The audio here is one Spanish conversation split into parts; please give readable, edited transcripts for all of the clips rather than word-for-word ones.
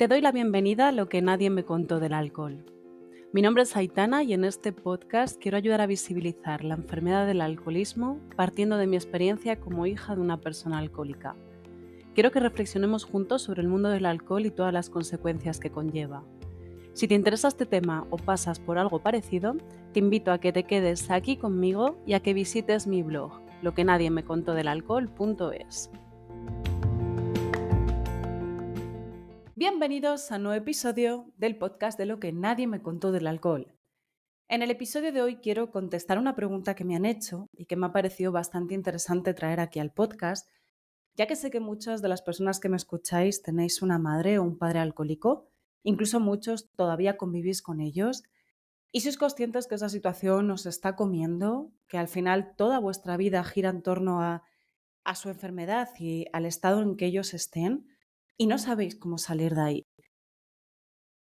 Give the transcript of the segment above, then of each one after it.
Te doy la bienvenida a Lo que nadie me contó del alcohol. Mi nombre es Aitana y en este podcast quiero ayudar a visibilizar la enfermedad del alcoholismo partiendo de mi experiencia como hija de una persona alcohólica. Quiero que reflexionemos juntos sobre el mundo del alcohol y todas las consecuencias que conlleva. Si te interesa este tema o pasas por algo parecido, te invito a que te quedes aquí conmigo y a que visites mi blog, loquenadiemecontodelalcohol.es. Bienvenidos a un nuevo episodio del podcast de Lo que nadie me contó del alcohol. En el episodio de hoy quiero contestar una pregunta que me han hecho y que me ha parecido bastante interesante traer aquí al podcast, ya que sé que muchas de las personas que me escucháis tenéis una madre o un padre alcohólico, incluso muchos todavía convivís con ellos, y sois conscientes que esa situación os está comiendo, que al final toda vuestra vida gira en torno a su enfermedad y al estado en que ellos estén, y no sabéis cómo salir de ahí.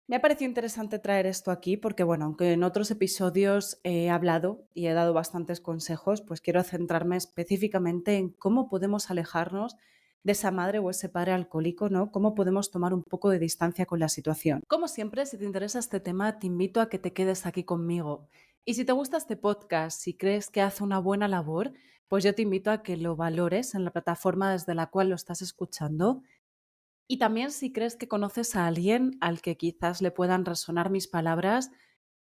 Me ha parecido interesante traer esto aquí porque, bueno, aunque en otros episodios he hablado y he dado bastantes consejos, pues quiero centrarme específicamente en cómo podemos alejarnos de esa madre o ese padre alcohólico, ¿no? Cómo podemos tomar un poco de distancia con la situación. Como siempre, si te interesa este tema, te invito a que te quedes aquí conmigo. Y si te gusta este podcast, si crees que hace una buena labor, pues yo te invito a que lo valores en la plataforma desde la cual lo estás escuchando y también si crees que conoces a alguien al que quizás le puedan resonar mis palabras,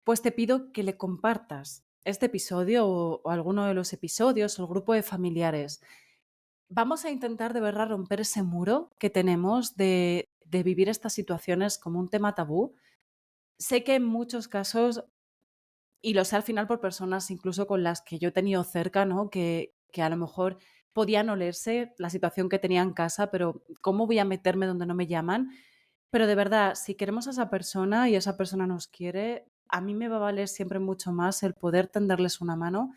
pues te pido que le compartas este episodio o alguno de los episodios o el grupo de familiares. Vamos a intentar de verdad romper ese muro que tenemos de vivir estas situaciones como un tema tabú. Sé que en muchos casos, y lo sé al final por personas incluso con las que yo he tenido cerca, ¿no? Que a lo mejor podían olerse la situación que tenía en casa, pero ¿cómo voy a meterme donde no me llaman? Pero de verdad, si queremos a esa persona y esa persona nos quiere, a mí me va a valer siempre mucho más el poder tenderles una mano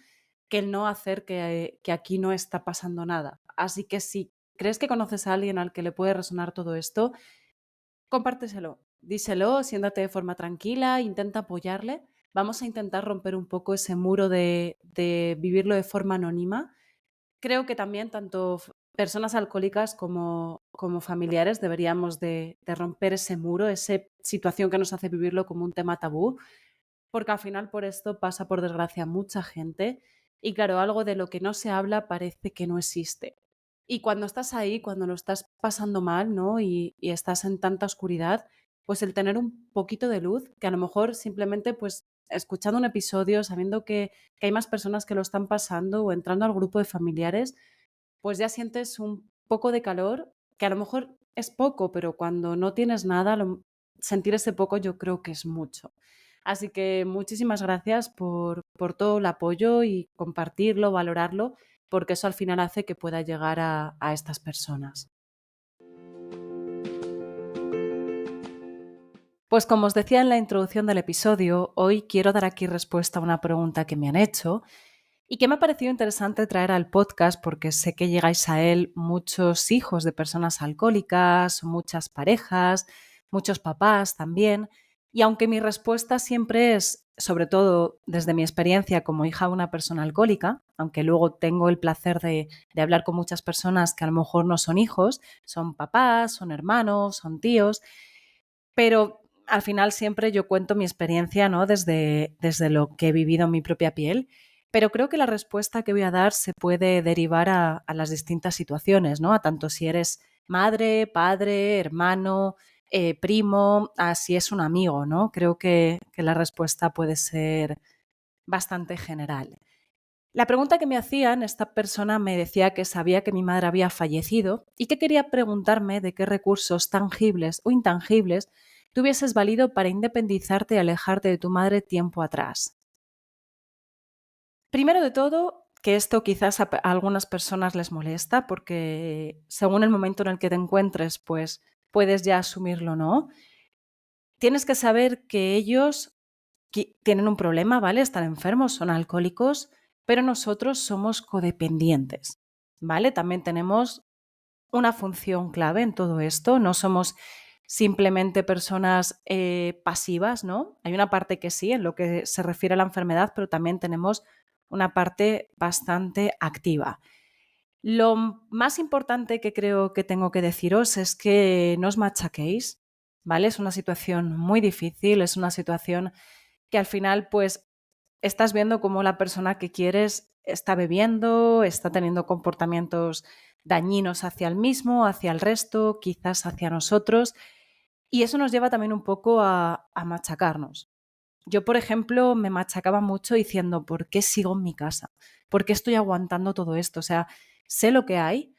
que el no hacer que aquí no está pasando nada. Así que si crees que conoces a alguien al que le puede resonar todo esto, compárteselo, díselo, siéntate de forma tranquila, intenta apoyarle. Vamos a intentar romper un poco ese muro de vivirlo de forma anónima. Creo que también tanto personas alcohólicas como familiares deberíamos de romper ese muro, esa situación que nos hace vivirlo como un tema tabú, porque al final por esto pasa, por desgracia, mucha gente y claro, algo de lo que no se habla parece que no existe. Y cuando estás ahí, cuando lo estás pasando mal, ¿no? Y estás en tanta oscuridad, pues el tener un poquito de luz, que a lo mejor simplemente pues escuchando un episodio, sabiendo que hay más personas que lo están pasando o entrando al grupo de familiares, pues ya sientes un poco de calor, que a lo mejor es poco, pero cuando no tienes nada, sentir ese poco yo creo que es mucho. Así que muchísimas gracias por todo el apoyo y compartirlo, valorarlo, porque eso al final hace que pueda llegar a estas personas. Pues como os decía en la introducción del episodio, hoy quiero dar aquí respuesta a una pregunta que me han hecho y que me ha parecido interesante traer al podcast porque sé que llegáis a él muchos hijos de personas alcohólicas, muchas parejas, muchos papás también. Y aunque mi respuesta siempre es, sobre todo desde mi experiencia como hija de una persona alcohólica, aunque luego tengo el placer de hablar con muchas personas que a lo mejor no son hijos, son papás, son hermanos, son tíos, pero al final siempre yo cuento mi experiencia, ¿no? Desde lo que he vivido en mi propia piel. Pero creo que la respuesta que voy a dar se puede derivar a las distintas situaciones, ¿no? A tanto si eres madre, padre, hermano, primo, a si es un amigo, ¿no? Creo que la respuesta puede ser bastante general. La pregunta que me hacían, esta persona me decía que sabía que mi madre había fallecido y que quería preguntarme de qué recursos tangibles o intangibles tú hubieses valido para independizarte y alejarte de tu madre tiempo atrás. Primero de todo, que esto quizás a algunas personas les molesta porque según el momento en el que te encuentres, pues puedes ya asumirlo o no. Tienes que saber que ellos tienen un problema, ¿vale? Están enfermos, son alcohólicos, pero nosotros somos codependientes, ¿vale? También tenemos una función clave en todo esto, no somos simplemente personas pasivas, ¿no? Hay una parte que sí, en lo que se refiere a la enfermedad, pero también tenemos una parte bastante activa. Lo más importante que creo que tengo que deciros es que no os machaquéis, ¿vale? Es una situación muy difícil, es una situación que al final pues estás viendo cómo la persona que quieres está bebiendo, está teniendo comportamientos dañinos hacia el mismo, hacia el resto, quizás hacia nosotros, y eso nos lleva también un poco a machacarnos. Yo, por ejemplo, me machacaba mucho diciendo, ¿por qué sigo en mi casa? ¿Por qué estoy aguantando todo esto? O sea, sé lo que hay,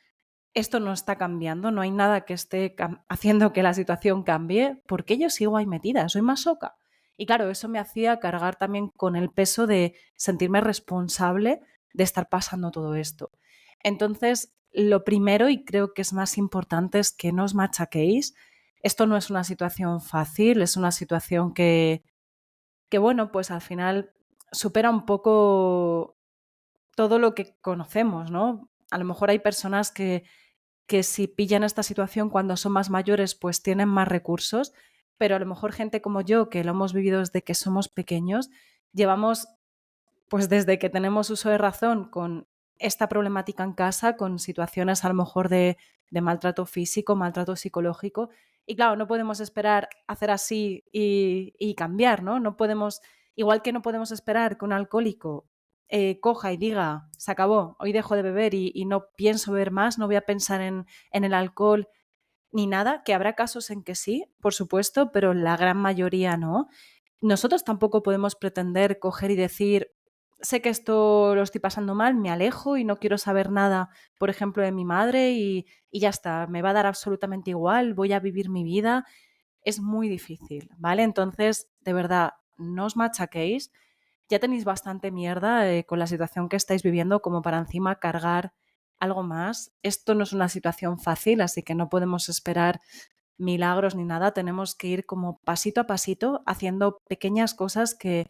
esto no está cambiando, no hay nada que esté haciendo que la situación cambie, ¿por qué yo sigo ahí metida? Soy masoca. Y claro, eso me hacía cargar también con el peso de sentirme responsable de estar pasando todo esto. Entonces, lo primero, y creo que es más importante, es que no os machaquéis. Esto no es una situación fácil, es una situación que bueno, pues al final supera un poco todo lo que conocemos, ¿no? A lo mejor hay personas que si pillan esta situación cuando son más mayores, pues tienen más recursos, pero a lo mejor gente como yo, que lo hemos vivido desde que somos pequeños, llevamos, pues desde que tenemos uso de razón con esta problemática en casa, con situaciones a lo mejor de maltrato físico, maltrato psicológico, y claro, no podemos esperar hacer así y cambiar, ¿no? No podemos, igual que no podemos esperar que un alcohólico coja y diga, se acabó, hoy dejo de beber y no pienso beber más, no voy a pensar en el alcohol ni nada, que habrá casos en que sí, por supuesto, pero la gran mayoría no. Nosotros tampoco podemos pretender coger y decir, sé que esto lo estoy pasando mal, me alejo y no quiero saber nada, por ejemplo, de mi madre y ya está, me va a dar absolutamente igual, voy a vivir mi vida. Es muy difícil, ¿vale? Entonces, de verdad, no os machaquéis. Ya tenéis bastante mierda con la situación que estáis viviendo como para encima cargar algo más. Esto no es una situación fácil, así que no podemos esperar milagros ni nada. Tenemos que ir como pasito a pasito haciendo pequeñas cosas que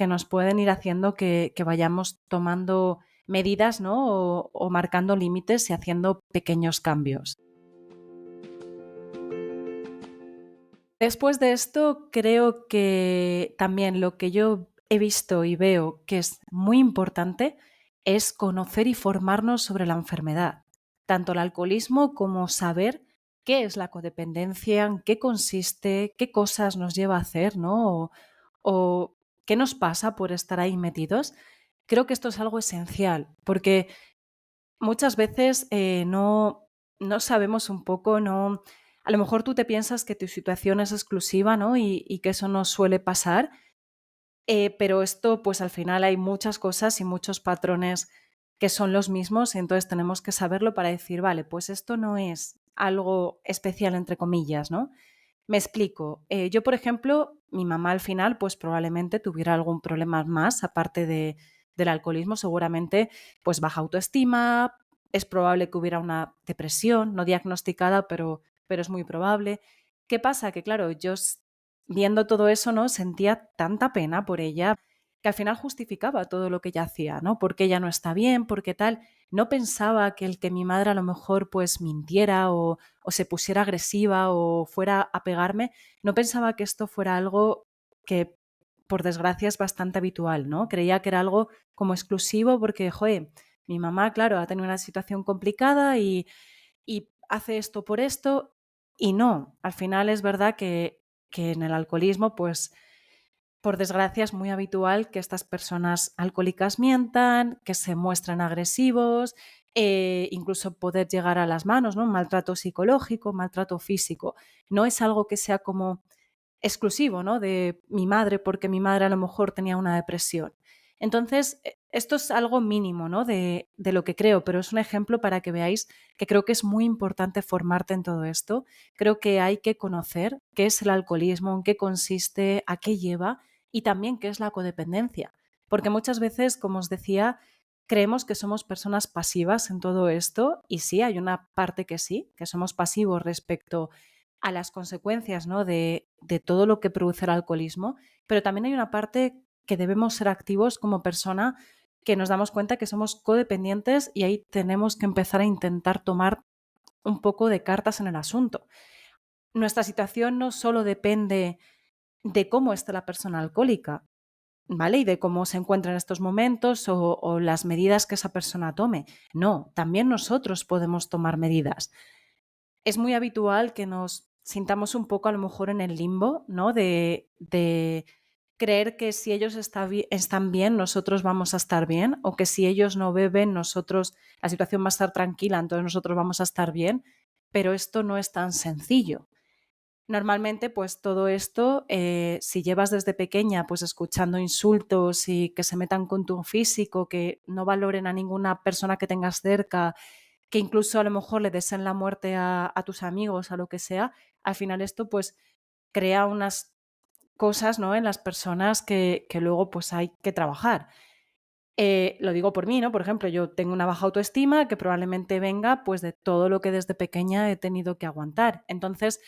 nos pueden ir haciendo que vayamos tomando medidas, ¿no? O marcando límites y haciendo pequeños cambios. Después de esto, creo que también lo que yo he visto y veo que es muy importante es conocer y formarnos sobre la enfermedad, tanto el alcoholismo como saber qué es la codependencia, en qué consiste, qué cosas nos lleva a hacer, ¿no? O qué nos pasa por estar ahí metidos. Creo que esto es algo esencial, porque muchas veces no sabemos un poco, no, a lo mejor tú te piensas que tu situación es exclusiva, ¿no? Y que eso no suele pasar, pero esto, pues al final hay muchas cosas y muchos patrones que son los mismos, y entonces tenemos que saberlo para decir, vale, pues esto no es algo especial, entre comillas, ¿no? Me explico. Yo, por ejemplo, mi mamá al final, pues probablemente tuviera algún problema más, aparte del alcoholismo, seguramente, pues baja autoestima, es probable que hubiera una depresión, no diagnosticada, pero es muy probable. ¿Qué pasa? Que claro, viendo todo eso, ¿no? Sentía tanta pena por ella que al final justificaba todo lo que ella hacía, ¿no? Porque ella no está bien, porque tal. No pensaba que el que mi madre a lo mejor pues mintiera o se pusiera agresiva o fuera a pegarme, no pensaba que esto fuera algo que, por desgracia, es bastante habitual, ¿no? Creía que era algo como exclusivo porque, joder, mi mamá, claro, ha tenido una situación complicada y hace esto por esto y no, al final es verdad que en el alcoholismo, pues por desgracia es muy habitual que estas personas alcohólicas mientan, que se muestren agresivos, incluso poder llegar a las manos, ¿no? Maltrato psicológico, maltrato físico. No es algo que sea como exclusivo, ¿no? De mi madre, porque mi madre a lo mejor tenía una depresión. Entonces, esto es algo mínimo, ¿no? De lo que creo, pero es un ejemplo para que veáis que creo que es muy importante formarte en todo esto. Creo que hay que conocer qué es el alcoholismo, en qué consiste, a qué lleva y también qué es la codependencia. Porque muchas veces, como os decía, creemos que somos personas pasivas en todo esto y sí, hay una parte que sí, que somos pasivos respecto a las consecuencias, ¿no? de todo lo que produce el alcoholismo, pero también hay una parte que debemos ser activos como persona, que nos damos cuenta que somos codependientes y ahí tenemos que empezar a intentar tomar un poco de cartas en el asunto. Nuestra situación no solo depende de cómo esté la persona alcohólica, ¿vale? Y de cómo se encuentra en estos momentos o las medidas que esa persona tome. No, también nosotros podemos tomar medidas. Es muy habitual que nos sintamos un poco a lo mejor en el limbo, ¿no? De creer que si ellos están bien, nosotros vamos a estar bien, o que si ellos no beben, la situación va a estar tranquila, entonces nosotros vamos a estar bien, pero esto no es tan sencillo. Normalmente, pues todo esto, si llevas desde pequeña pues escuchando insultos y que se metan con tu físico, que no valoren a ninguna persona que tengas cerca, que incluso a lo mejor le deseen la muerte a tus amigos, a lo que sea, al final esto pues crea unas cosas, ¿no? En las personas que luego pues hay que trabajar. Lo digo por mí, ¿no? Por ejemplo, yo tengo una baja autoestima que probablemente venga pues de todo lo que desde pequeña he tenido que aguantar. Entonces,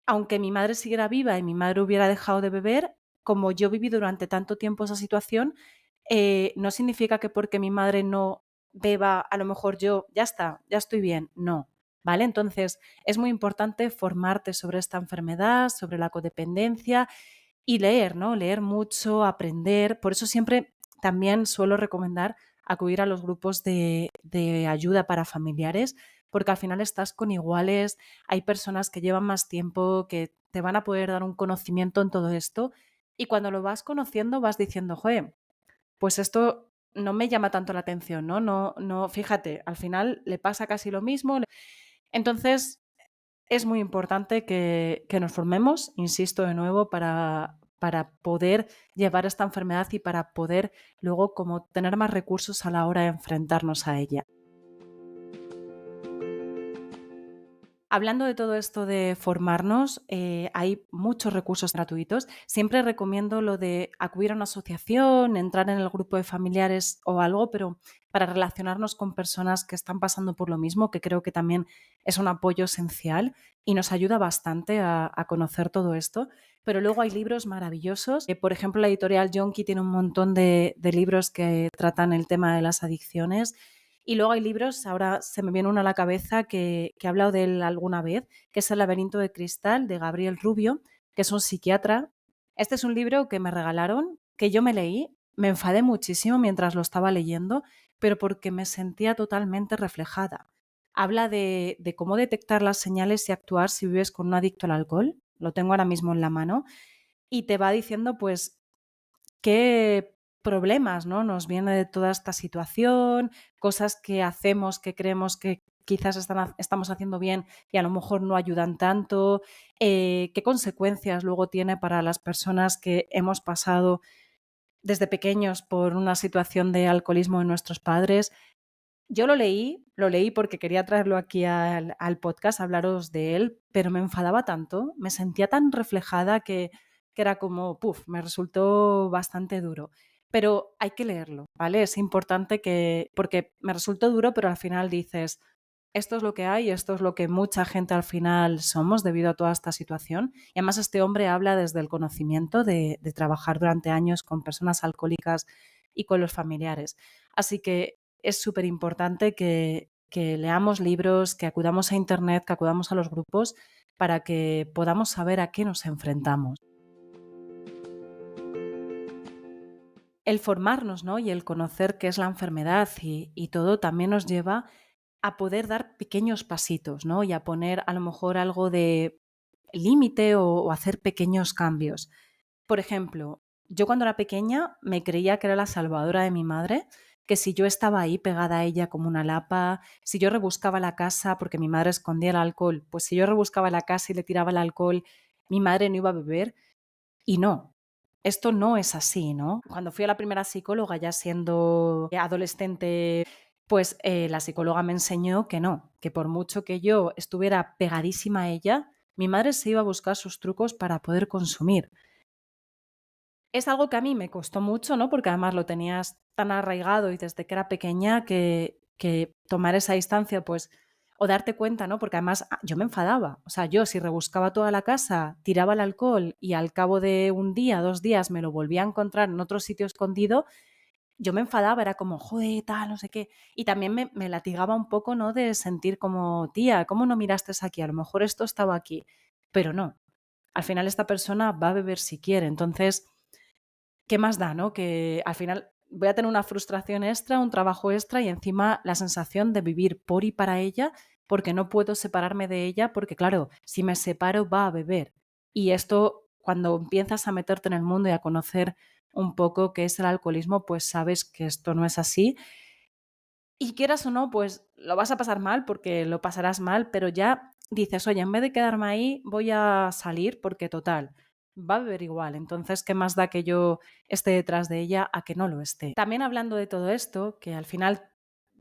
aunque mi madre siguiera viva y mi madre hubiera dejado de beber, como yo viví durante tanto tiempo esa situación, no significa que porque mi madre no beba, a lo mejor yo, ya está, ya estoy bien. No, ¿vale? Entonces, es muy importante formarte sobre esta enfermedad, sobre la codependencia y leer, ¿no? Leer mucho, aprender. Por eso siempre también suelo recomendar acudir a los grupos de ayuda para familiares, porque al final estás con iguales, hay personas que llevan más tiempo, que te van a poder dar un conocimiento en todo esto, y cuando lo vas conociendo vas diciendo, joder, pues esto no me llama tanto la atención, ¿no? No, no, fíjate, al final le pasa casi lo mismo. Entonces, es muy importante que nos formemos, insisto de nuevo, para poder llevar esta enfermedad y para poder luego como tener más recursos a la hora de enfrentarnos a ella. Hablando de todo esto de formarnos, hay muchos recursos gratuitos. Siempre recomiendo lo de acudir a una asociación, entrar en el grupo de familiares o algo, pero para relacionarnos con personas que están pasando por lo mismo, que creo que también es un apoyo esencial y nos ayuda bastante a conocer todo esto. Pero luego hay libros maravillosos. Por ejemplo, la editorial Jonky tiene un montón de libros que tratan el tema de las adicciones. Y luego hay libros, ahora se me viene uno a la cabeza que he hablado de él alguna vez, que es El laberinto de cristal, de Gabriel Rubio, que es un psiquiatra. Este es un libro que me regalaron, que yo me leí, me enfadé muchísimo mientras lo estaba leyendo, pero porque me sentía totalmente reflejada. Habla de cómo detectar las señales y actuar si vives con un adicto al alcohol, lo tengo ahora mismo en la mano, y te va diciendo pues qué problemas, ¿no? Nos viene de toda esta situación, cosas que hacemos que creemos que quizás estamos haciendo bien y a lo mejor no ayudan tanto, qué consecuencias luego tiene para las personas que hemos pasado desde pequeños por una situación de alcoholismo de nuestros padres. Yo lo leí porque quería traerlo aquí al podcast, hablaros de él, pero me enfadaba tanto, me sentía tan reflejada que era como, puf, me resultó bastante duro. Pero hay que leerlo, ¿vale? Es importante porque me resultó duro, pero al final dices, esto es lo que hay, esto es lo que mucha gente al final somos debido a toda esta situación. Y además este hombre habla desde el conocimiento de trabajar durante años con personas alcohólicas y con los familiares. Así que es súper importante que leamos libros, que acudamos a Internet, que acudamos a los grupos para que podamos saber a qué nos enfrentamos. El formarnos, ¿no? Y el conocer qué es la enfermedad y todo también nos lleva a poder dar pequeños pasitos, ¿no? Y a poner a lo mejor algo de límite o hacer pequeños cambios. Por ejemplo, yo cuando era pequeña me creía que era la salvadora de mi madre, que si yo estaba ahí pegada a ella como una lapa, si yo rebuscaba la casa, porque mi madre escondía el alcohol, pues si yo rebuscaba la casa y le tiraba el alcohol, mi madre no iba a beber. Y no, esto no es así, ¿no? Cuando fui a la primera psicóloga, ya siendo adolescente, pues la psicóloga me enseñó que no, que por mucho que yo estuviera pegadísima a ella, mi madre se iba a buscar sus trucos para poder consumir. Es algo que a mí me costó mucho, ¿no? Porque además lo tenías tan arraigado y desde que era pequeña que tomar esa distancia, pues, o darte cuenta, ¿no? Porque además yo me enfadaba. O sea, yo si rebuscaba toda la casa, tiraba el alcohol y al cabo de un día, 2 días, me lo volvía a encontrar en otro sitio escondido, yo me enfadaba, era como, joder, tal, no sé qué. Y también me latigaba un poco, ¿no? De sentir como, tía, ¿cómo no miraste aquí? A lo mejor esto estaba aquí. Pero no. Al final esta persona va a beber si quiere. Entonces, ¿qué más da, no? Que al final voy a tener una frustración extra, un trabajo extra y encima la sensación de vivir por y para ella, porque no puedo separarme de ella, porque claro, si me separo va a beber. Y esto, cuando empiezas a meterte en el mundo y a conocer un poco qué es el alcoholismo, pues sabes que esto no es así. Y quieras o no, pues lo vas a pasar mal porque lo pasarás mal, pero ya dices, oye, en vez de quedarme ahí, voy a salir porque total, va a beber igual. Entonces, ¿qué más da que yo esté detrás de ella a que no lo esté? También hablando de todo esto, que al final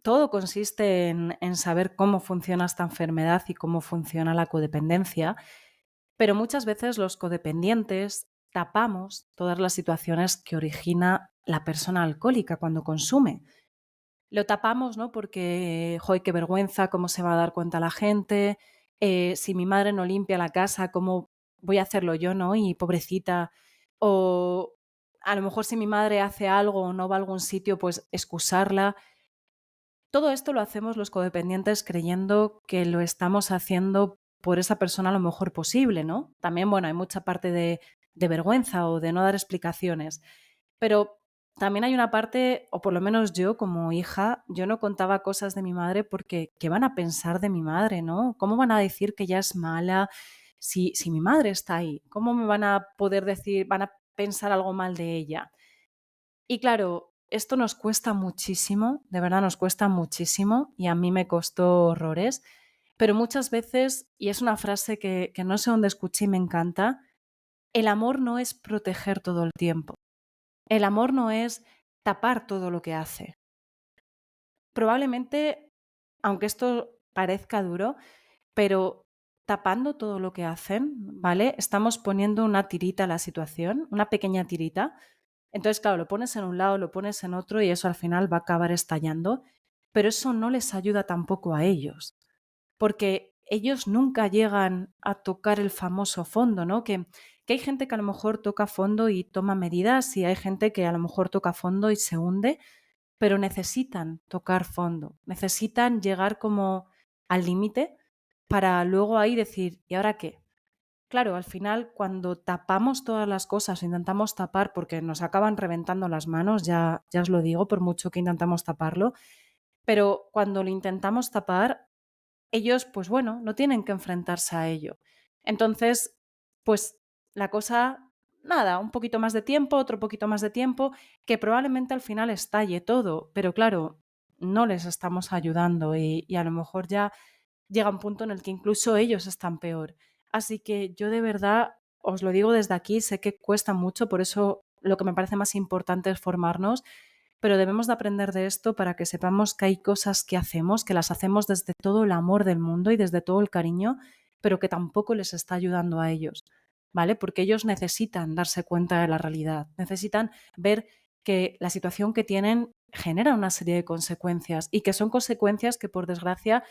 todo consiste en saber cómo funciona esta enfermedad y cómo funciona la codependencia, pero muchas veces los codependientes tapamos todas las situaciones que origina la persona alcohólica cuando consume. Lo tapamos, ¿no? Porque, joy, qué vergüenza, cómo se va a dar cuenta la gente, si mi madre no limpia la casa, ¿cómo voy a hacerlo yo, no? Y pobrecita. O a lo mejor si mi madre hace algo o no va a algún sitio, pues excusarla. Todo esto lo hacemos los codependientes creyendo que lo estamos haciendo por esa persona lo mejor posible, ¿no? También, bueno, hay mucha parte de vergüenza o de no dar explicaciones. Pero también hay una parte, o por lo menos yo como hija, yo no contaba cosas de mi madre porque ¿qué van a pensar de mi madre, no? ¿Cómo van a decir que ella es mala si mi madre está ahí? ¿Cómo me van a poder decir, van a pensar algo mal de ella? Y claro, esto nos cuesta muchísimo, de verdad nos cuesta muchísimo y a mí me costó horrores, pero muchas veces, y es una frase que no sé dónde escuché y me encanta, el amor no es proteger todo el tiempo. El amor no es tapar todo lo que hace. Probablemente, aunque esto parezca duro, pero tapando todo lo que hacen, ¿vale? Estamos poniendo una tirita a la situación, una pequeña tirita. Entonces, claro, lo pones en un lado, lo pones en otro y eso al final va a acabar estallando, pero eso no les ayuda tampoco a ellos, porque ellos nunca llegan a tocar el famoso fondo, ¿no? Que hay gente que a lo mejor toca fondo y toma medidas y hay gente que a lo mejor toca fondo y se hunde, pero necesitan tocar fondo, necesitan llegar como al límite para luego ahí decir, ¿y ahora qué? Claro, al final cuando tapamos todas las cosas, intentamos tapar porque nos acaban reventando las manos, ya os lo digo, por mucho que intentamos taparlo, pero cuando lo intentamos tapar, ellos, pues bueno, no tienen que enfrentarse a ello. Entonces, pues la cosa, nada, un poquito más de tiempo, otro poquito más de tiempo, que probablemente al final estalle todo, pero claro, no les estamos ayudando y a lo mejor ya llega un punto en el que incluso ellos están peor. Así que yo de verdad os lo digo desde aquí, sé que cuesta mucho, por eso lo que me parece más importante es formarnos, pero debemos de aprender de esto para que sepamos que hay cosas que hacemos, que las hacemos desde todo el amor del mundo y desde todo el cariño, pero que tampoco les está ayudando a ellos, ¿vale? Porque ellos necesitan darse cuenta de la realidad, necesitan ver que la situación que tienen genera una serie de consecuencias y que son consecuencias que por desgracia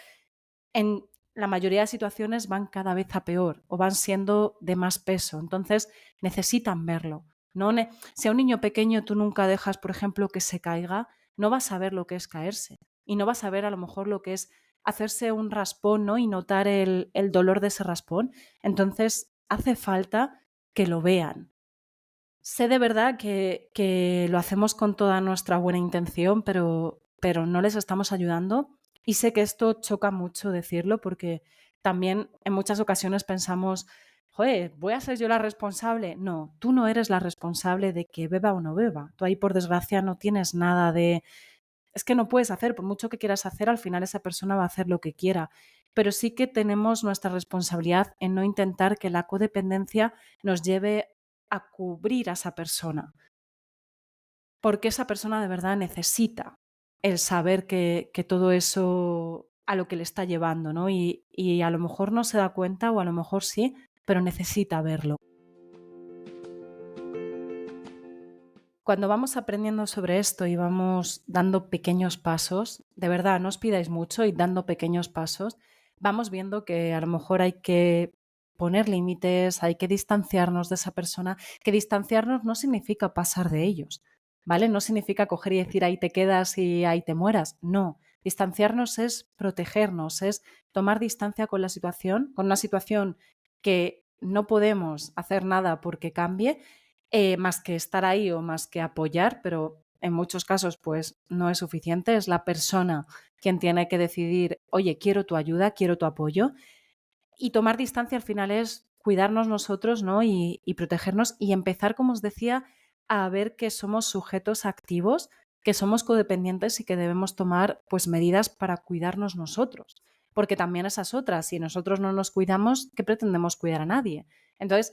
en la mayoría de situaciones van cada vez a peor o van siendo de más peso. Entonces necesitan verlo. No si a un niño pequeño tú nunca dejas, por ejemplo, que se caiga, no vas a ver lo que es caerse. Y no vas a ver a lo mejor lo que es hacerse un raspón, ¿no? Y notar el dolor de ese raspón. Entonces hace falta que lo vean. Sé de verdad que lo hacemos con toda nuestra buena intención, pero no les estamos ayudando. Y sé que esto choca mucho decirlo porque también en muchas ocasiones pensamos, joder, ¿voy a ser yo la responsable? No, tú no eres la responsable de que beba o no beba. Tú ahí, por desgracia, no tienes nada de... Es que no puedes hacer, por mucho que quieras hacer, al final esa persona va a hacer lo que quiera. Pero sí que tenemos nuestra responsabilidad en no intentar que la codependencia nos lleve a cubrir a esa persona, porque esa persona de verdad necesita el saber que todo eso a lo que le está llevando, ¿no? Y a lo mejor no se da cuenta o a lo mejor sí, pero necesita verlo. Cuando vamos aprendiendo sobre esto y vamos dando pequeños pasos, de verdad, no os pidáis mucho y dando pequeños pasos, vamos viendo que a lo mejor hay que poner límites, hay que distanciarnos de esa persona, que distanciarnos no significa pasar de ellos, ¿vale? No significa coger y decir ahí te quedas y ahí te mueras, no. Distanciarnos es protegernos, es tomar distancia con una situación que no podemos hacer nada porque cambie más que estar ahí o más que apoyar, pero en muchos casos pues no es suficiente, es la persona quien tiene que decidir, oye, quiero tu ayuda, quiero tu apoyo. Y tomar distancia al final es cuidarnos nosotros, ¿no? Y protegernos y empezar, como os decía, a ver que somos sujetos activos, que somos codependientes y que debemos tomar pues medidas para cuidarnos nosotros. Porque también esas otras, si nosotros no nos cuidamos, ¿qué pretendemos cuidar a nadie? Entonces,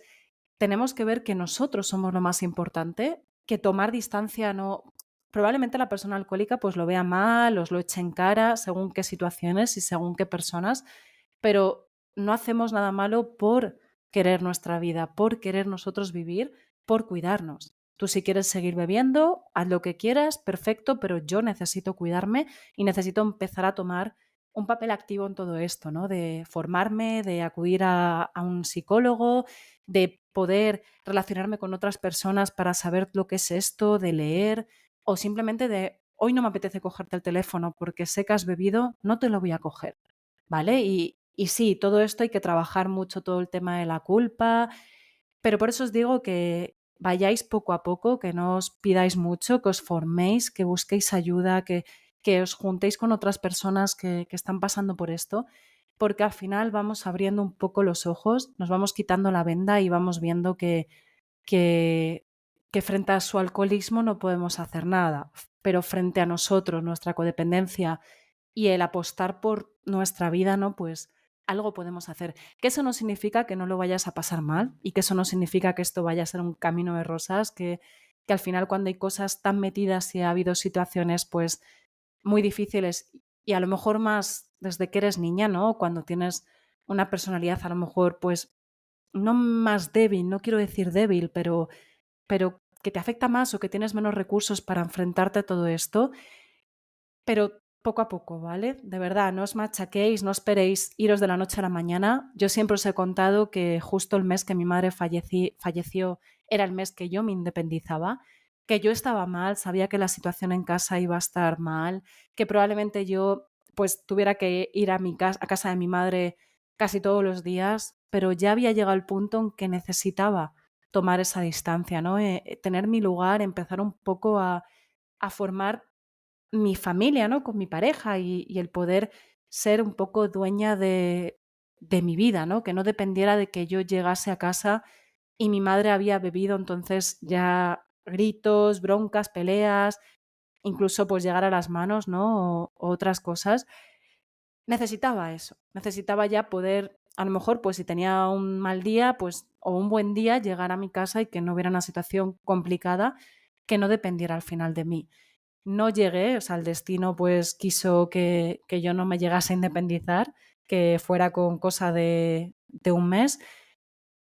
tenemos que ver que nosotros somos lo más importante, que tomar distancia no. Probablemente la persona alcohólica pues lo vea mal, os lo eche en cara, según qué situaciones y según qué personas, pero no hacemos nada malo por querer nuestra vida, por querer nosotros vivir, por cuidarnos. Tú si quieres seguir bebiendo, haz lo que quieras, perfecto, pero yo necesito cuidarme y necesito empezar a tomar un papel activo en todo esto, ¿no? De formarme, de acudir a un psicólogo, de poder relacionarme con otras personas para saber lo que es esto, de leer o simplemente de hoy no me apetece cogerte el teléfono porque sé que has bebido, no te lo voy a coger, ¿vale? Y sí, todo esto hay que trabajar mucho, todo el tema de la culpa, pero por eso os digo que vayáis poco a poco, que no os pidáis mucho, que os forméis, que busquéis ayuda, que os juntéis con otras personas que están pasando por esto, porque al final vamos abriendo un poco los ojos, nos vamos quitando la venda y vamos viendo que, que frente a su alcoholismo no podemos hacer nada, pero frente a nosotros, nuestra codependencia y el apostar por nuestra vida, ¿no? Pues algo podemos hacer. Que eso no significa que no lo vayas a pasar mal y que eso no significa que esto vaya a ser un camino de rosas, que al final cuando hay cosas tan metidas y ha habido situaciones pues muy difíciles y a lo mejor más desde que eres niña, ¿no? Cuando tienes una personalidad a lo mejor pues no más débil, no quiero decir débil, pero que te afecta más o que tienes menos recursos para enfrentarte a todo esto, pero poco a poco, ¿vale? De verdad, no os machaquéis, no esperéis iros de la noche a la mañana. Yo siempre os he contado que justo el mes que mi madre falleció era el mes que yo me independizaba, que yo estaba mal, sabía que la situación en casa iba a estar mal, que probablemente yo pues tuviera que ir a casa de mi madre casi todos los días, pero ya había llegado el punto en que necesitaba tomar esa distancia, ¿no? Tener mi lugar, empezar un poco a formar mi familia, ¿no? Con mi pareja y el poder ser un poco dueña de mi vida, ¿no? Que no dependiera de que yo llegase a casa y mi madre había bebido, entonces ya gritos, broncas, peleas, incluso pues llegar a las manos, ¿no? O otras cosas. Necesitaba eso, necesitaba ya poder, a lo mejor pues si tenía un mal día, pues o un buen día, llegar a mi casa y que no hubiera una situación complicada que no dependiera al final de mí. No llegué, o sea, el destino pues quiso que yo no me llegase a independizar, que fuera con cosa de un mes,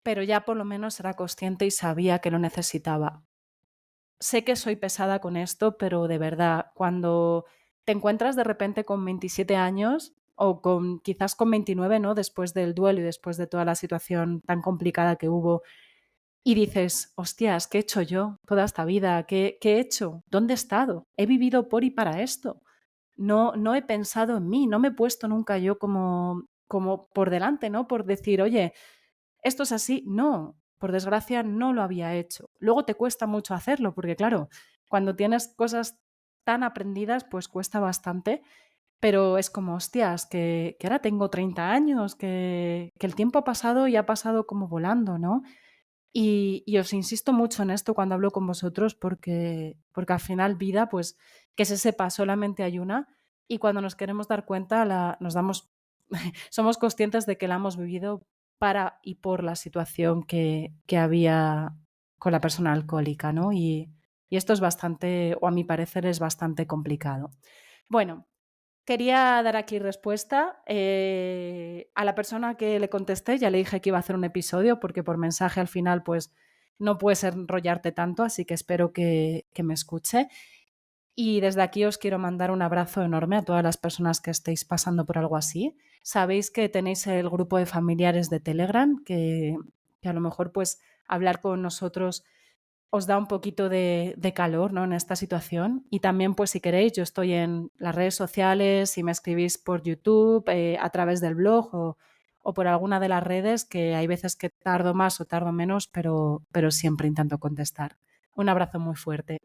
pero ya por lo menos era consciente y sabía que lo necesitaba. Sé que soy pesada con esto, pero de verdad, cuando te encuentras de repente con 27 años o con quizás con 29, ¿no? Después del duelo y después de toda la situación tan complicada que hubo, y dices, hostias, ¿qué he hecho yo toda esta vida? ¿Qué he hecho? ¿Dónde he estado? He vivido por y para esto. No he pensado en mí, no me he puesto nunca yo como por delante, ¿no? Por decir, oye, esto es así. No, por desgracia no lo había hecho. Luego te cuesta mucho hacerlo, porque claro, cuando tienes cosas tan aprendidas, pues cuesta bastante, pero es como, hostias, que ahora tengo 30 años, que el tiempo ha pasado y ha pasado como volando, ¿no? Y os insisto mucho en esto cuando hablo con vosotros porque al final vida, pues que se sepa, solamente hay una y cuando nos queremos dar cuenta nos damos, somos conscientes de que la hemos vivido para y por la situación que había con la persona alcohólica, ¿no? Y esto es bastante, o a mi parecer es bastante complicado. Bueno, quería dar aquí respuesta. A la persona que le contesté ya le dije que iba a hacer un episodio porque por mensaje al final pues no puedes enrollarte tanto, así que espero que me escuche. Y desde aquí os quiero mandar un abrazo enorme a todas las personas que estéis pasando por algo así. Sabéis que tenéis el grupo de familiares de Telegram, que a lo mejor pues hablar con nosotros os da un poquito de calor, ¿no? En esta situación. Y también, pues si queréis, yo estoy en las redes sociales, si me escribís por YouTube, a través del blog o por alguna de las redes, que hay veces que tardo más o tardo menos, pero siempre intento contestar. Un abrazo muy fuerte.